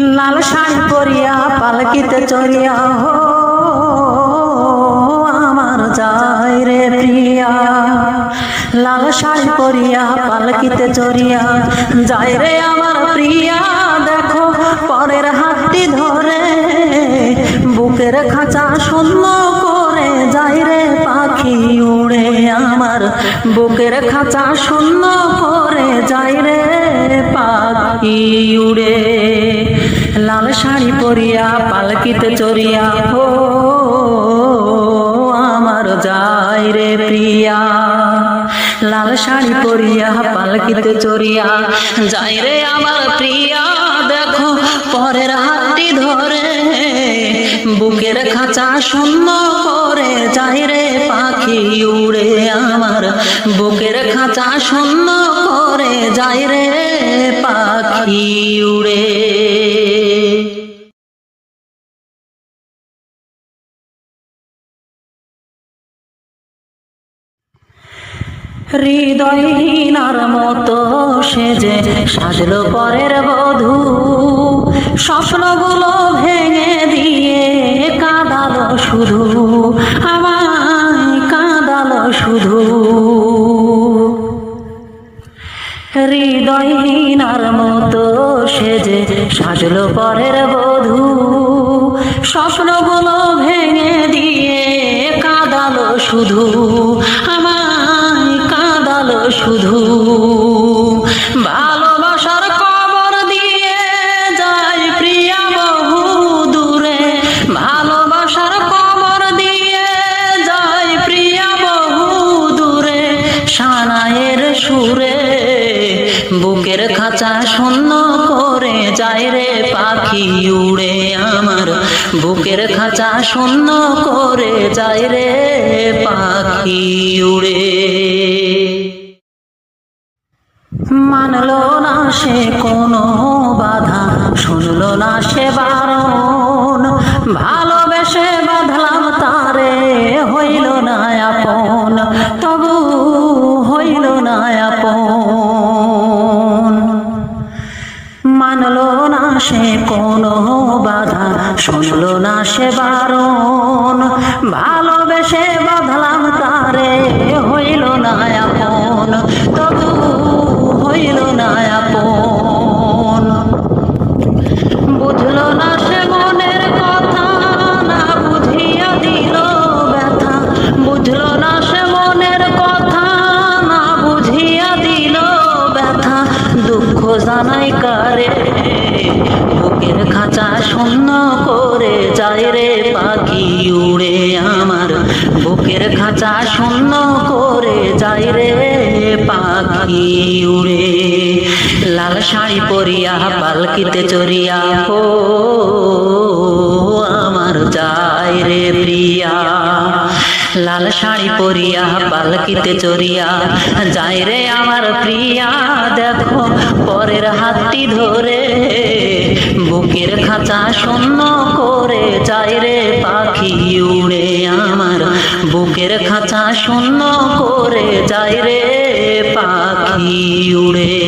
লাল শাড়ি পরিয়া পালকিতে চড়িয়া হো আমার যায় রে প্রিয়া। লাল শাড়ি পরিয়া পালকিতে চড়িয়া যায় রে আমার প্রিয়া। দেখো পরের হাতটি ধরে বুকের খাঁচা শূন্য করে যায় রে পাখি উড়ে। আমার বুকের খাঁচা শূন্য করে যায় রে পাখি উড়ে। লাল শাড়ি পরিয়া পালকিতে চড়িয়া হো আমার যায় রে প্রিয়া। লাল শাড়ি পরিয়া পালকিতে চড়িয়া যায় রে আমার প্রিয়া। দেখো পরের হাতটি ধরে বুকের খাঁচা শূন্য করে যায় রে পাখি উড়ে। আমার বুকের খাঁচা শূন্য করে যায় রে পাখি উড়ে। হৃদয়হীনার মতো সেজে সাজলো পরের বধূ, স্বপ্নগুলো ভেঙে দিয়ে কাঁদালো শুধু, আমায় কাঁদালো শুধু। হৃদয়হীনার মতো সেজে সাজলো পরের বধূ, স্বপ্নগুলো ভেঙে দিয়ে কাঁদালো শুধু, আমায় কাঁদালো শুধু। ভালোবাসার কবর দিয়ে যায় প্রিয়া বহু দূরে, ভালোবাসার কবর দিয়ে যায় প্রিয়া বহু দূরে। সানাইয়ের সুরে বুকের খাঁচা শূন্য করে যায় রে পাখি উড়ে। আমার বুকের খাঁচা শূন্য করে যায় রে পাখি উড়ে। মানলো না সে কোনো বাধা, শুনলো না সে বারণ, ভালোবেসে বাঁধলাম তারে হইল না আপন, তবু হইল না আপন। মানলো না সে কোনো বাধা, শুনলো না সে বারণ, ভালোবেসে বাঁধলাম তারে হইল না আপন, তবু হইল না আপন। বুঝলো না সে মনের কথা, না বুঝিয়া দিল ব্যথা, বুঝলো না সে মনের কথা, না বুঝিয়া দিল ব্যথা। দুঃখ জানাই কারে বুকের খাঁচা শূন্য করে যায় রে পাখি উড়ে। আমার বুকের খাঁচা শূন্য করে যায় রে পাখি উড়ে। লাল শাড়ি পরিয়া পালকিতে চড়িয়া হো আমার যায় রে প্রিয়া। লাল শাড়ি পরিয়া পালকিতে চড়িয়া যায় রে আমার প্রিয়া। দেখো পরের হাতটি ধরে বুকের খাঁচা শূন্য করে যায় রে পাখি উড়ে। আমার বুকের খাঁচা শূন্য করে যায় রে পাখি উড়ে।